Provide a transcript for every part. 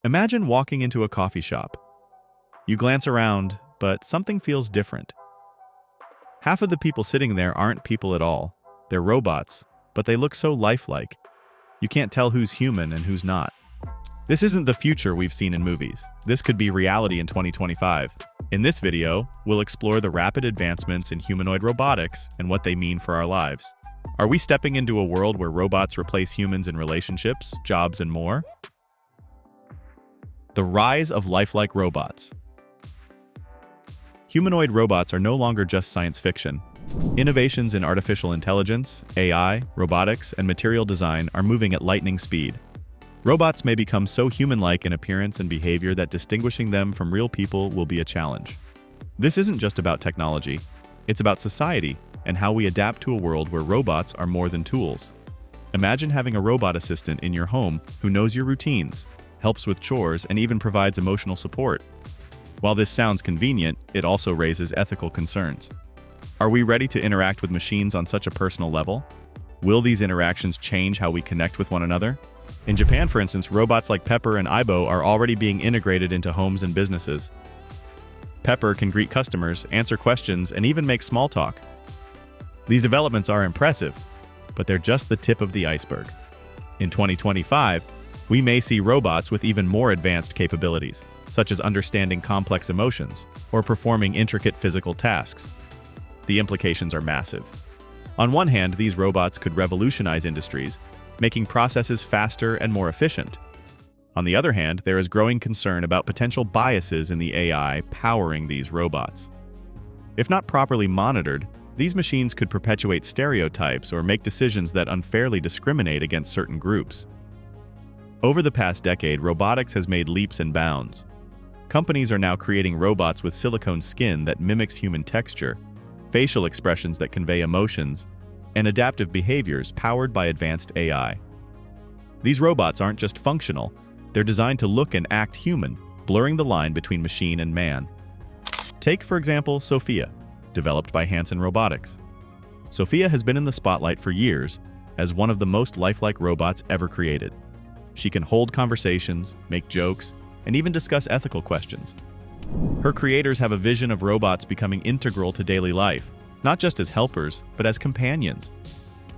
Imagine walking into a coffee shop. You glance around, but something feels different. Half of the people sitting there aren't people at all. They're robots, but they look so lifelike. You can't tell who's human and who's not. This isn't the future we've seen in movies. This could be reality in 2025. In this video, we'll explore the rapid advancements in humanoid robotics and what they mean for our lives. Are we stepping into a world where robots replace humans in relationships, jobs, and more? The rise of lifelike robots. Humanoid robots are no longer just science fiction. Innovations in artificial intelligence, AI, robotics, and material design are moving at lightning speed. Robots may become so human-like in appearance and behavior that distinguishing them from real people will be a challenge. This isn't just about technology. It's about society and how we adapt to a world where robots are more than tools. Imagine having a robot assistant in your home who knows your routines, helps with chores, and even provides emotional support. While this sounds convenient, it also raises ethical concerns. Are we ready to interact with machines on such a personal level? Will these interactions change how we connect with one another? In Japan, for instance, robots like Pepper and Aibo are already being integrated into homes and businesses. Pepper can greet customers, answer questions, and even make small talk. These developments are impressive, but they're just the tip of the iceberg. In 2025, we may see robots with even more advanced capabilities, such as understanding complex emotions or performing intricate physical tasks. The implications are massive. On one hand, these robots could revolutionize industries, making processes faster and more efficient. On the other hand, there is growing concern about potential biases in the AI powering these robots. If not properly monitored, these machines could perpetuate stereotypes or make decisions that unfairly discriminate against certain groups. Over the past decade, robotics has made leaps and bounds. Companies are now creating robots with silicone skin that mimics human texture, facial expressions that convey emotions, and adaptive behaviors powered by advanced AI. These robots aren't just functional, they're designed to look and act human, blurring the line between machine and man. Take, for example, Sophia, developed by Hanson Robotics. Sophia has been in the spotlight for years as one of the most lifelike robots ever created. She can hold conversations, make jokes, and even discuss ethical questions. Her creators have a vision of robots becoming integral to daily life, not just as helpers, but as companions.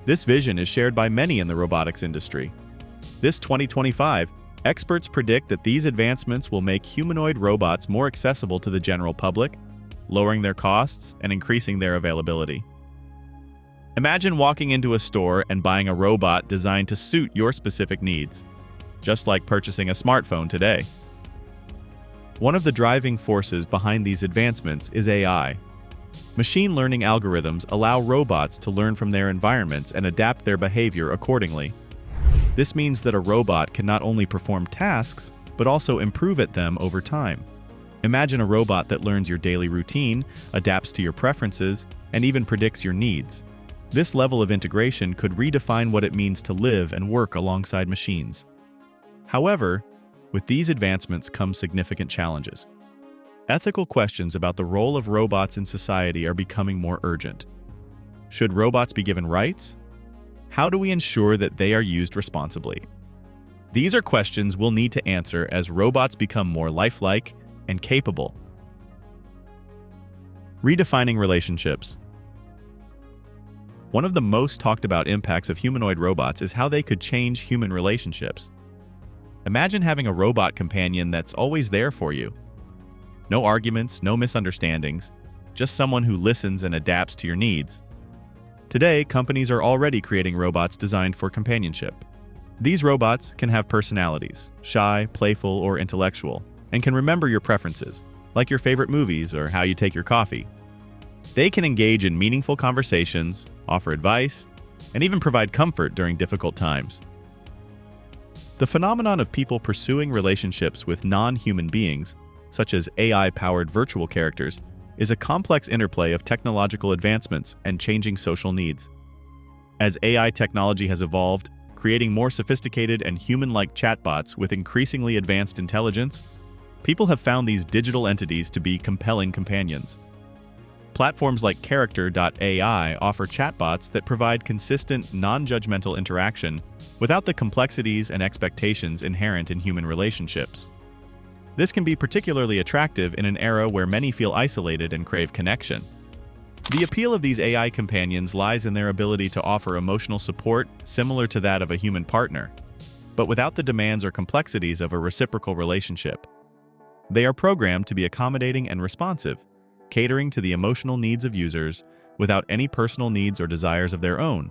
This vision is shared by many in the robotics industry. This 2025, experts predict that these advancements will make humanoid robots more accessible to the general public, lowering their costs and increasing their availability. Imagine walking into a store and buying a robot designed to suit your specific needs, just like purchasing a smartphone today. One of the driving forces behind these advancements is AI. Machine learning algorithms allow robots to learn from their environments and adapt their behavior accordingly. This means that a robot can not only perform tasks, but also improve at them over time. Imagine a robot that learns your daily routine, adapts to your preferences, and even predicts your needs. This level of integration could redefine what it means to live and work alongside machines. However, with these advancements come significant challenges. Ethical questions about the role of robots in society are becoming more urgent. Should robots be given rights? How do we ensure that they are used responsibly? These are questions we'll need to answer as robots become more lifelike and capable. Redefining relationships. One of the most talked about impacts of humanoid robots is how they could change human relationships. Imagine having a robot companion that's always there for you. No arguments, no misunderstandings, just someone who listens and adapts to your needs. Today, companies are already creating robots designed for companionship. These robots can have personalities, shy, playful, or intellectual, and can remember your preferences, like your favorite movies or how you take your coffee. They can engage in meaningful conversations, offer advice, and even provide comfort during difficult times. The phenomenon of people pursuing relationships with non-human beings, such as AI-powered virtual characters, is a complex interplay of technological advancements and changing social needs. As AI technology has evolved, creating more sophisticated and human-like chatbots with increasingly advanced intelligence, people have found these digital entities to be compelling companions. Platforms like Character.ai offer chatbots that provide consistent, non-judgmental interaction without the complexities and expectations inherent in human relationships. This can be particularly attractive in an era where many feel isolated and crave connection. The appeal of these AI companions lies in their ability to offer emotional support similar to that of a human partner, but without the demands or complexities of a reciprocal relationship. They are programmed to be accommodating and responsive, catering to the emotional needs of users without any personal needs or desires of their own.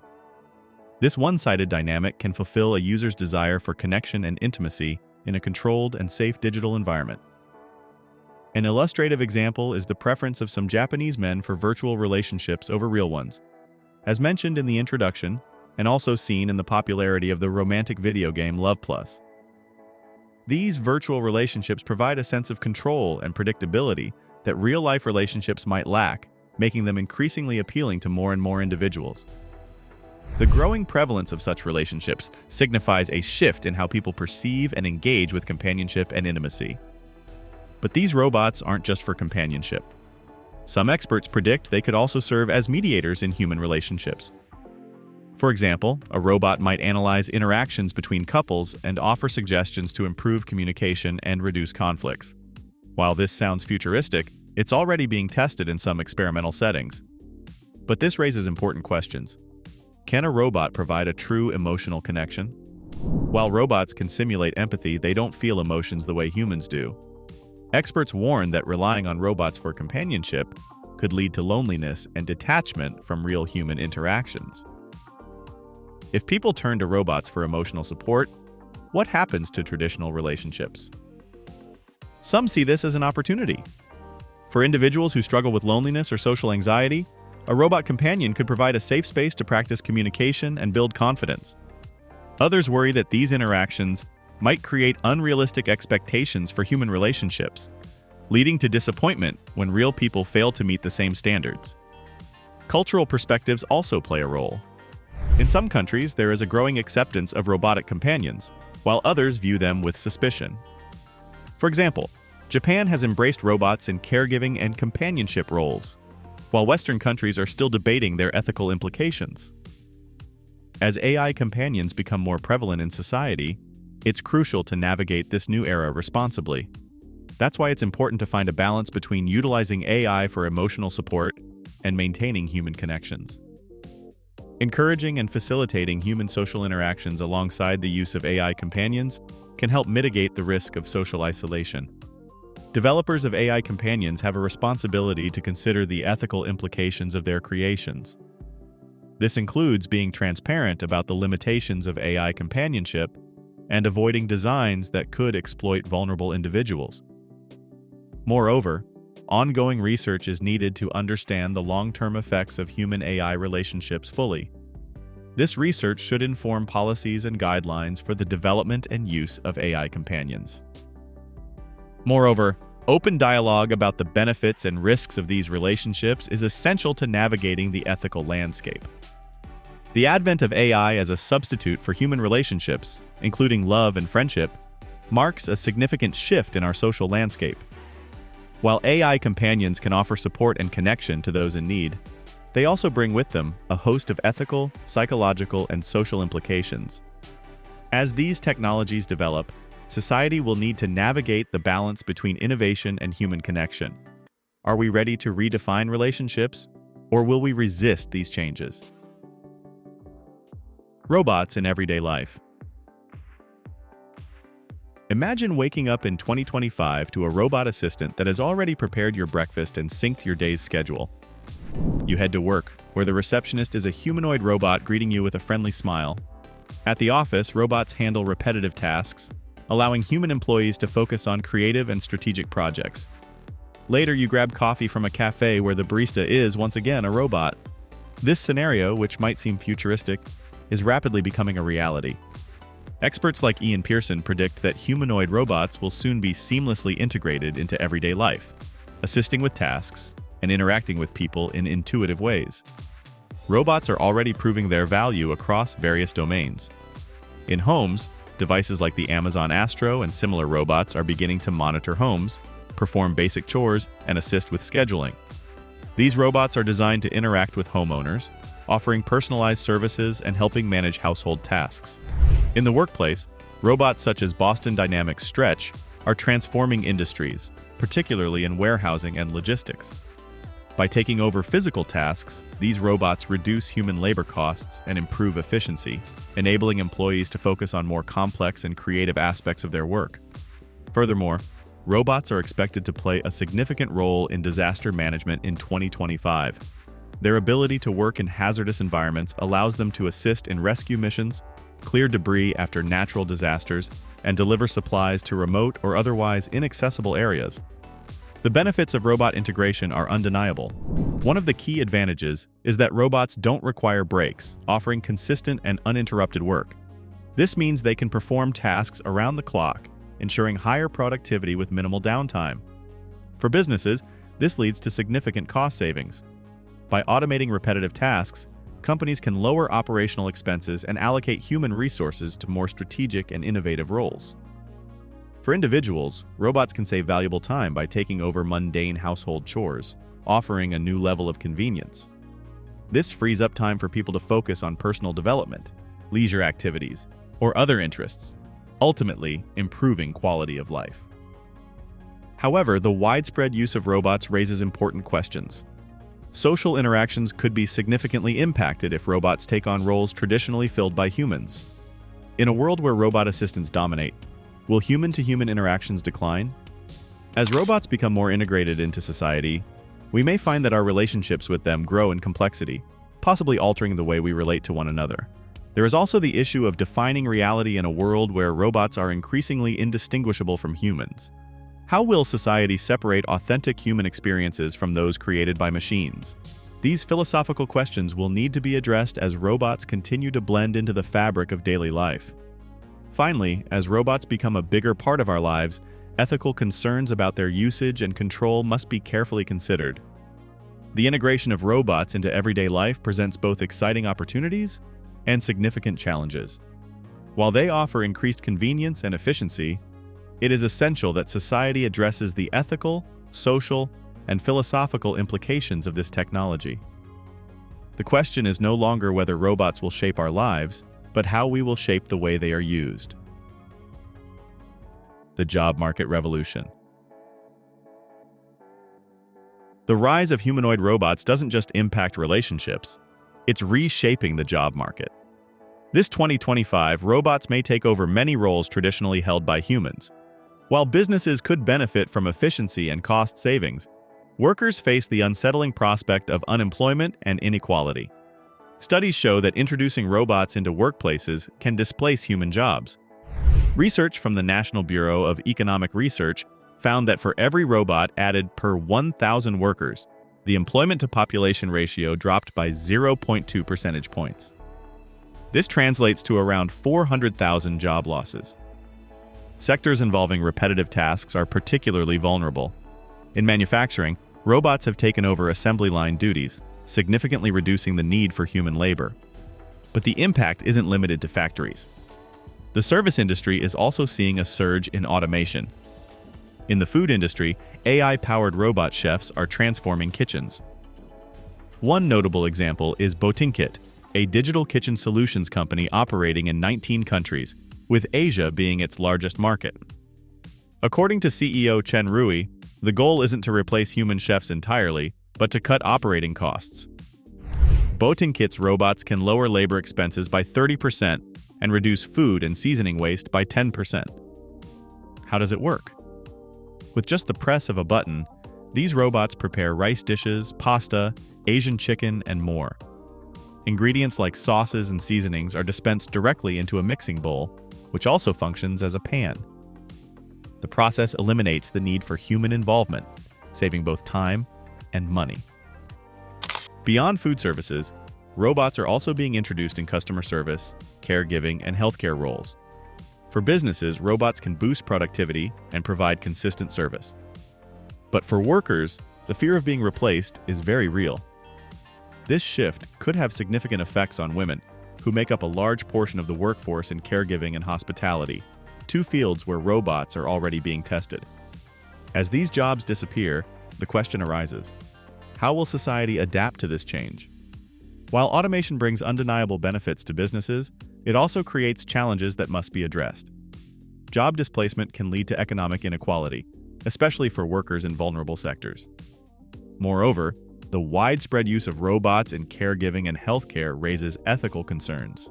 This one-sided dynamic can fulfill a user's desire for connection and intimacy in a controlled and safe digital environment. An illustrative example is the preference of some Japanese men for virtual relationships over real ones. As mentioned in the introduction, and also seen in the popularity of the romantic video game Love Plus. These virtual relationships provide a sense of control and predictability that real-life relationships might lack, making them increasingly appealing to more and more individuals. The growing prevalence of such relationships signifies a shift in how people perceive and engage with companionship and intimacy. But these robots aren't just for companionship. Some experts predict they could also serve as mediators in human relationships. For example, a robot might analyze interactions between couples and offer suggestions to improve communication and reduce conflicts. While this sounds futuristic, it's already being tested in some experimental settings. But this raises important questions. Can a robot provide a true emotional connection? While robots can simulate empathy, they don't feel emotions the way humans do. Experts warn that relying on robots for companionship could lead to loneliness and detachment from real human interactions. If people turn to robots for emotional support, what happens to traditional relationships? Some see this as an opportunity. For individuals who struggle with loneliness or social anxiety, a robot companion could provide a safe space to practice communication and build confidence. Others worry that these interactions might create unrealistic expectations for human relationships, leading to disappointment when real people fail to meet the same standards. Cultural perspectives also play a role. In some countries, there is a growing acceptance of robotic companions, while others view them with suspicion. For example, Japan has embraced robots in caregiving and companionship roles, while Western countries are still debating their ethical implications. As AI companions become more prevalent in society, it's crucial to navigate this new era responsibly. That's why it's important to find a balance between utilizing AI for emotional support and maintaining human connections. Encouraging and facilitating human social interactions alongside the use of AI companions can help mitigate the risk of social isolation. Developers of AI companions have a responsibility to consider the ethical implications of their creations. This includes being transparent about the limitations of AI companionship and avoiding designs that could exploit vulnerable individuals. Moreover, ongoing research is needed to understand the long-term effects of human-AI relationships fully. This research should inform policies and guidelines for the development and use of AI companions. Moreover, open dialogue about the benefits and risks of these relationships is essential to navigating the ethical landscape. The advent of AI as a substitute for human relationships, including love and friendship, marks a significant shift in our social landscape. While AI companions can offer support and connection to those in need, they also bring with them a host of ethical, psychological, and social implications. As these technologies develop, society will need to navigate the balance between innovation and human connection. Are we ready to redefine relationships, or will we resist these changes? Robots in everyday life. Imagine waking up in 2025 to a robot assistant that has already prepared your breakfast and synced your day's schedule. You head to work, where the receptionist is a humanoid robot greeting you with a friendly smile. At the office, robots handle repetitive tasks, allowing human employees to focus on creative and strategic projects. Later, you grab coffee from a cafe where the barista is, once again, a robot. This scenario, which might seem futuristic, is rapidly becoming a reality. Experts like Ian Pearson predict that humanoid robots will soon be seamlessly integrated into everyday life, assisting with tasks and interacting with people in intuitive ways. Robots are already proving their value across various domains. In homes, devices like the Amazon Astro and similar robots are beginning to monitor homes, perform basic chores, and assist with scheduling. These robots are designed to interact with homeowners, offering personalized services and helping manage household tasks. In the workplace, robots such as Boston Dynamics Stretch are transforming industries, particularly in warehousing and logistics. By taking over physical tasks, these robots reduce human labor costs and improve efficiency, enabling employees to focus on more complex and creative aspects of their work. Furthermore, robots are expected to play a significant role in disaster management in 2025. Their ability to work in hazardous environments allows them to assist in rescue missions, clear debris after natural disasters, and deliver supplies to remote or otherwise inaccessible areas. The benefits of robot integration are undeniable. One of the key advantages is that robots don't require breaks, offering consistent and uninterrupted work. This means they can perform tasks around the clock, ensuring higher productivity with minimal downtime. For businesses, this leads to significant cost savings. By automating repetitive tasks, companies can lower operational expenses and allocate human resources to more strategic and innovative roles. For individuals, robots can save valuable time by taking over mundane household chores, offering a new level of convenience. This frees up time for people to focus on personal development, leisure activities, or other interests, ultimately improving quality of life. However, the widespread use of robots raises important questions. Social interactions could be significantly impacted if robots take on roles traditionally filled by humans. In a world where robot assistants dominate, will human-to-human interactions decline? As robots become more integrated into society, we may find that our relationships with them grow in complexity, possibly altering the way we relate to one another. There is also the issue of defining reality in a world where robots are increasingly indistinguishable from humans. How will society separate authentic human experiences from those created by machines? These philosophical questions will need to be addressed as robots continue to blend into the fabric of daily life. Finally, as robots become a bigger part of our lives, ethical concerns about their usage and control must be carefully considered. The integration of robots into everyday life presents both exciting opportunities and significant challenges. While they offer increased convenience and efficiency, it is essential that society addresses the ethical, social, and philosophical implications of this technology. The question is no longer whether robots will shape our lives, but how we will shape the way they are used. The job market revolution. The rise of humanoid robots doesn't just impact relationships, it's reshaping the job market. This 2025, robots may take over many roles traditionally held by humans. While businesses could benefit from efficiency and cost savings, workers face the unsettling prospect of unemployment and inequality. Studies show that introducing robots into workplaces can displace human jobs. Research from the National Bureau of Economic Research found that for every robot added per 1,000 workers, the employment-to-population ratio dropped by 0.2 percentage points. This translates to around 400,000 job losses. Sectors involving repetitive tasks are particularly vulnerable. In manufacturing, robots have taken over assembly line duties, significantly reducing the need for human labor. But the impact isn't limited to factories. The service industry is also seeing a surge in automation. In the food industry, AI-powered robot chefs are transforming kitchens. One notable example is Botinkit, a digital kitchen solutions company operating in 19 countries, with Asia being its largest market. According to CEO Chen Rui, the goal isn't to replace human chefs entirely, but to cut operating costs. Botinkit's robots can lower labor expenses by 30% and reduce food and seasoning waste by 10%. How does it work? With just the press of a button, these robots prepare rice dishes, pasta, Asian chicken, and more. Ingredients like sauces and seasonings are dispensed directly into a mixing bowl, which also functions as a pan. The process eliminates the need for human involvement, saving both time and money. Beyond food services, robots are also being introduced in customer service, caregiving, and healthcare roles. For businesses, robots can boost productivity and provide consistent service. But for workers, the fear of being replaced is very real. This shift could have significant effects on women, who make up a large portion of the workforce in caregiving and hospitality, two fields where robots are already being tested. As these jobs disappear, the question arises: how will society adapt to this change? While automation brings undeniable benefits to businesses, it also creates challenges that must be addressed. job displacement can lead to economic inequality, especially for workers in vulnerable sectors. Moreover, the widespread use of robots in caregiving and healthcare raises ethical concerns.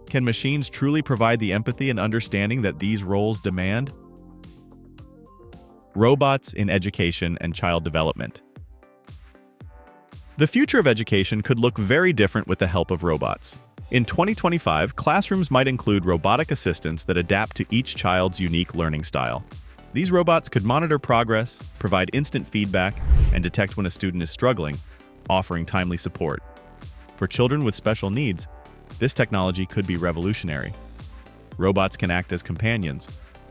Can machines truly provide the empathy and understanding that these roles demand? Robots in education and child development. The future of education could look very different with the help of robots. In 2025, classrooms might include robotic assistants that adapt to each child's unique learning style. These robots could monitor progress, provide instant feedback, and detect when a student is struggling, offering timely support. For children with special needs, this technology could be revolutionary. Robots can act as companions,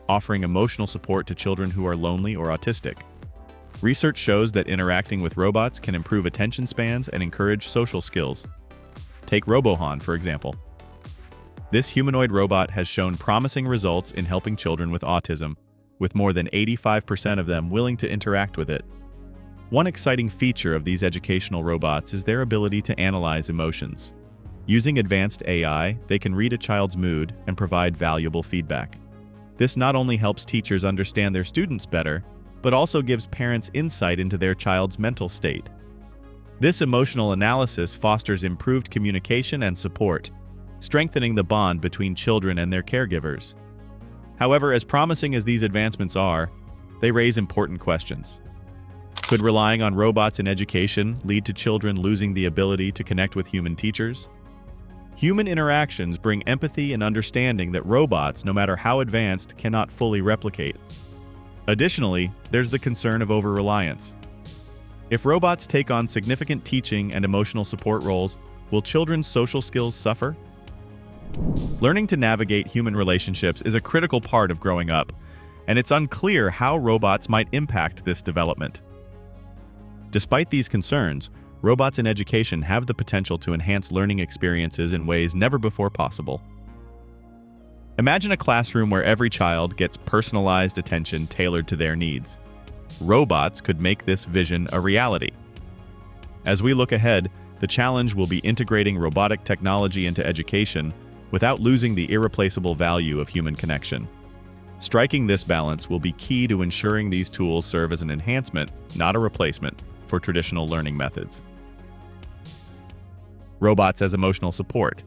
offering emotional support to children who are lonely or autistic. Research shows that interacting with robots can improve attention spans and encourage social skills. Take RoboHan, for example. This humanoid robot has shown promising results in helping children with autism, with more than 85% of them willing to interact with it. One exciting feature of these educational robots is their ability to analyze emotions. Using advanced AI, they can read a child's mood and provide valuable feedback. This not only helps teachers understand their students better, but also gives parents insight into their child's mental state. This emotional analysis fosters improved communication and support, strengthening the bond between children and their caregivers. However, as promising as these advancements are, they raise important questions. Could relying on robots in education lead to children losing the ability to connect with human teachers? Human interactions bring empathy and understanding that robots, no matter how advanced, cannot fully replicate. Additionally, there's the concern of over-reliance. If robots take on significant teaching and emotional support roles, will children's social skills suffer? Learning to navigate human relationships is a critical part of growing up, and it's unclear how robots might impact this development. Despite these concerns, robots in education have the potential to enhance learning experiences in ways never before possible. Imagine a classroom where every child gets personalized attention tailored to their needs. Robots could make this vision a reality. As we look ahead, the challenge will be integrating robotic technology into education without losing the irreplaceable value of human connection. Striking this balance will be key to ensuring these tools serve as an enhancement, not a replacement, for traditional learning methods. Robots as emotional support.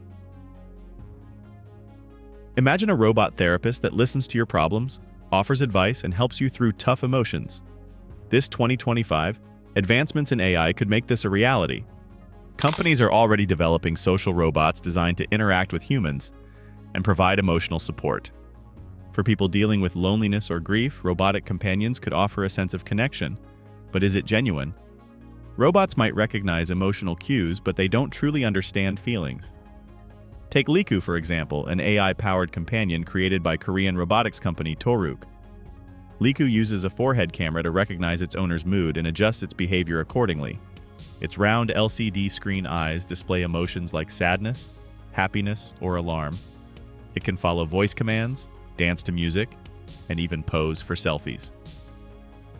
Imagine a robot therapist that listens to your problems, offers advice, and helps you through tough emotions. This 2025, advancements in AI could make this a reality. Companies are already developing social robots designed to interact with humans and provide emotional support. For people dealing with loneliness or grief, robotic companions could offer a sense of connection. But is it genuine? Robots might recognize emotional cues, but they don't truly understand feelings. Take Liku, for example, an AI-powered companion created by Korean robotics company Toruk. Liku uses a forehead camera to recognize its owner's mood and adjusts its behavior accordingly. Its round LCD screen eyes display emotions like sadness, happiness, or alarm. It can follow voice commands, dance to music, and even pose for selfies.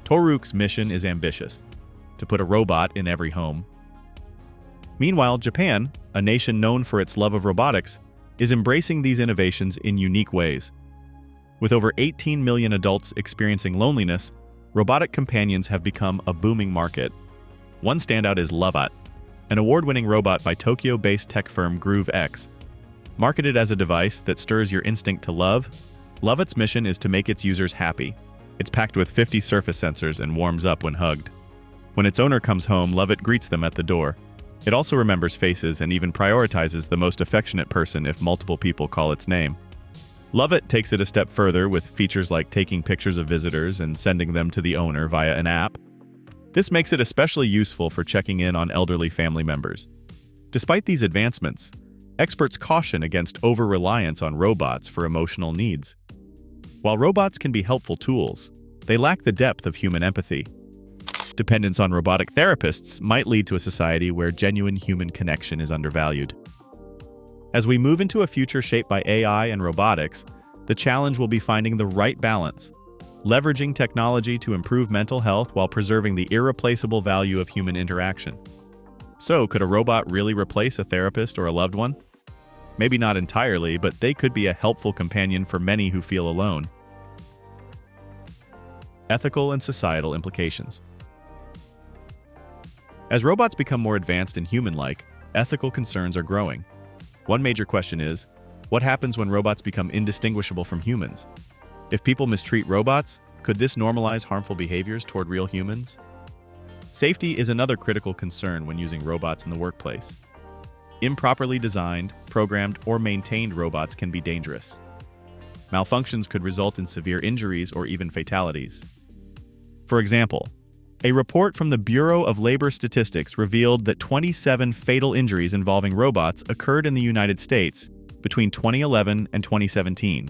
Toruk's mission is ambitious: to put a robot in every home. Meanwhile, Japan, a nation known for its love of robotics, is embracing these innovations in unique ways. With over 18 million adults experiencing loneliness, robotic companions have become a booming market. One standout is Lovot, an award-winning robot by Tokyo-based tech firm GrooveX. Marketed as a device that stirs your instinct to love, Lovot's mission is to make its users happy. It's packed with 50 surface sensors and warms up when hugged. When its owner comes home, Lovot greets them at the door. It also remembers faces and even prioritizes the most affectionate person if multiple people call its name. Lovot takes it a step further with features like taking pictures of visitors and sending them to the owner via an app. This makes it especially useful for checking in on elderly family members. Despite these advancements, experts caution against over-reliance on robots for emotional needs. While robots can be helpful tools, they lack the depth of human empathy. Dependence on robotic therapists might lead to a society where genuine human connection is undervalued. As we move into a future shaped by AI and robotics, the challenge will be finding the right balance, leveraging technology to improve mental health while preserving the irreplaceable value of human interaction. So, could a robot really replace a therapist or a loved one? Maybe not entirely, but they could be a helpful companion for many who feel alone. Ethical and societal implications. As robots become more advanced and human-like, ethical concerns are growing. One major question is, what happens when robots become indistinguishable from humans? If people mistreat robots, could this normalize harmful behaviors toward real humans? Safety is another critical concern when using robots in the workplace. Improperly designed, programmed, or maintained robots can be dangerous. Malfunctions could result in severe injuries or even fatalities. For example, a report from the Bureau of Labor Statistics revealed that 27 fatal injuries involving robots occurred in the United States between 2011 and 2017.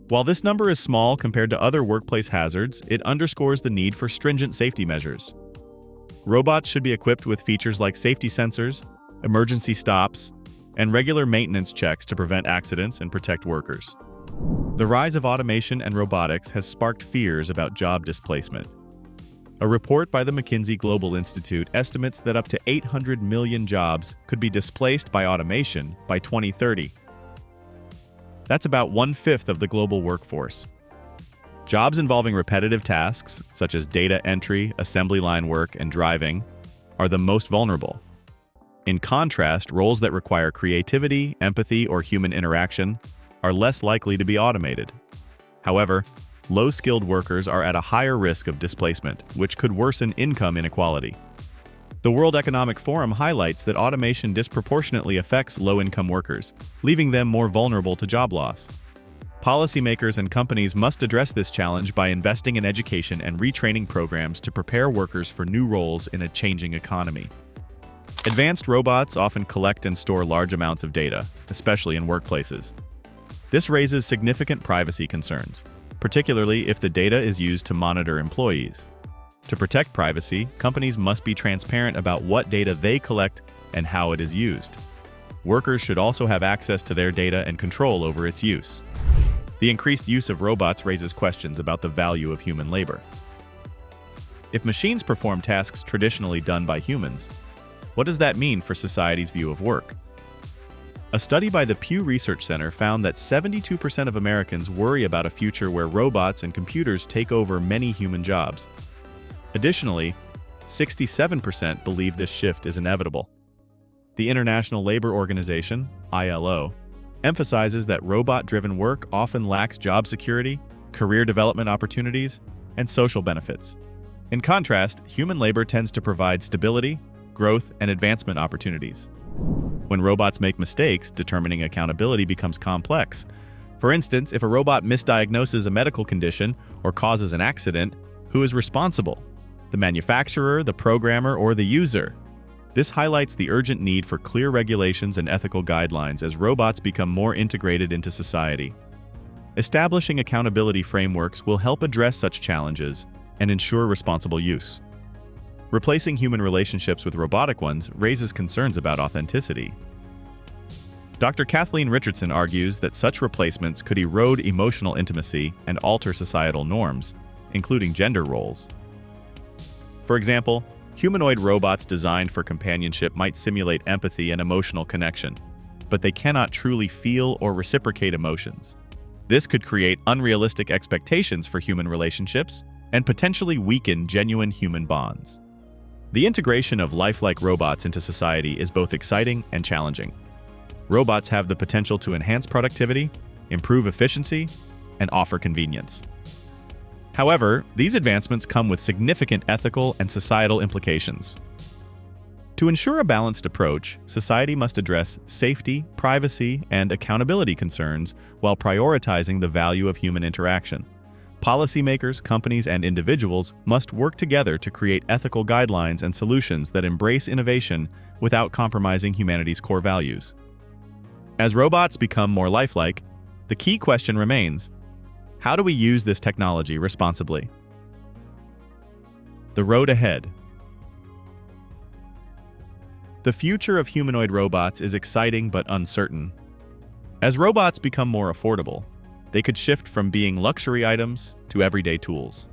While this number is small compared to other workplace hazards, it underscores the need for stringent safety measures. Robots should be equipped with features like safety sensors, emergency stops, and regular maintenance checks to prevent accidents and protect workers. The rise of automation and robotics has sparked fears about job displacement. A report by the McKinsey Global Institute estimates that up to 800 million jobs could be displaced by automation by 2030. That's about 1/5 of the global workforce. Jobs involving repetitive tasks, such as data entry, assembly line work, and driving, are the most vulnerable. In contrast, roles that require creativity, empathy, or human interaction are less likely to be automated. However, low-skilled workers are at a higher risk of displacement, which could worsen income inequality. The World Economic Forum highlights that automation disproportionately affects low-income workers, leaving them more vulnerable to job loss. Policymakers and companies must address this challenge by investing in education and retraining programs to prepare workers for new roles in a changing economy. Advanced robots often collect and store large amounts of data, especially in workplaces. This raises significant privacy concerns, particularly if the data is used to monitor employees. To protect privacy, companies must be transparent about what data they collect and how it is used. Workers should also have access to their data and control over its use. The increased use of robots raises questions about the value of human labor. If machines perform tasks traditionally done by humans, what does that mean for society's view of work? A study by the Pew Research Center found that 72% of Americans worry about a future where robots and computers take over many human jobs. Additionally, 67% believe this shift is inevitable. The International Labor Organization, ILO, emphasizes that robot-driven work often lacks job security, career development opportunities, and social benefits. In contrast, human labor tends to provide stability, growth, and advancement opportunities. When robots make mistakes, determining accountability becomes complex. For instance, if a robot misdiagnoses a medical condition or causes an accident, who is responsible? The manufacturer, the programmer, or the user? This highlights the urgent need for clear regulations and ethical guidelines as robots become more integrated into society. Establishing accountability frameworks will help address such challenges and ensure responsible use. Replacing human relationships with robotic ones raises concerns about authenticity. Dr. Kathleen Richardson argues that such replacements could erode emotional intimacy and alter societal norms, including gender roles. For example, humanoid robots designed for companionship might simulate empathy and emotional connection, but they cannot truly feel or reciprocate emotions. This could create unrealistic expectations for human relationships and potentially weaken genuine human bonds. The integration of lifelike robots into society is both exciting and challenging. Robots have the potential to enhance productivity, improve efficiency, and offer convenience. However, these advancements come with significant ethical and societal implications. To ensure a balanced approach, society must address safety, privacy, and accountability concerns while prioritizing the value of human interaction. Policymakers, companies, and individuals must work together to create ethical guidelines and solutions that embrace innovation without compromising humanity's core values. As robots become more lifelike, the key question remains: how do we use this technology responsibly? The road ahead. The future of humanoid robots is exciting but uncertain. As robots become more affordable, they could shift from being luxury items to everyday tools.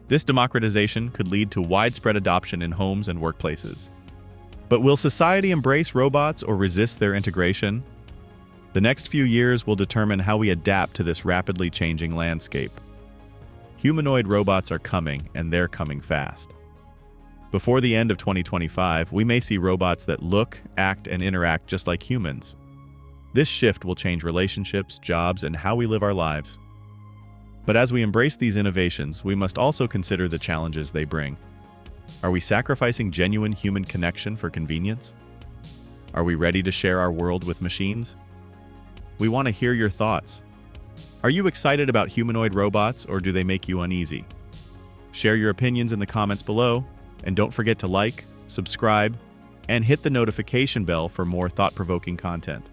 This democratization could lead to widespread adoption in homes and workplaces. But will society embrace robots or resist their integration? The next few years will determine how we adapt to this rapidly changing landscape. Humanoid robots are coming, and they're coming fast. Before the end of 2025, we may see robots that look, act, and interact just like humans. This shift will change relationships, jobs, and how we live our lives. But as we embrace these innovations, we must also consider the challenges they bring. Are we sacrificing genuine human connection for convenience? Are we ready to share our world with machines? We want to hear your thoughts. Are you excited about humanoid robots, or do they make you uneasy? Share your opinions in the comments below, and don't forget to like, subscribe, and hit the notification bell for more thought-provoking content.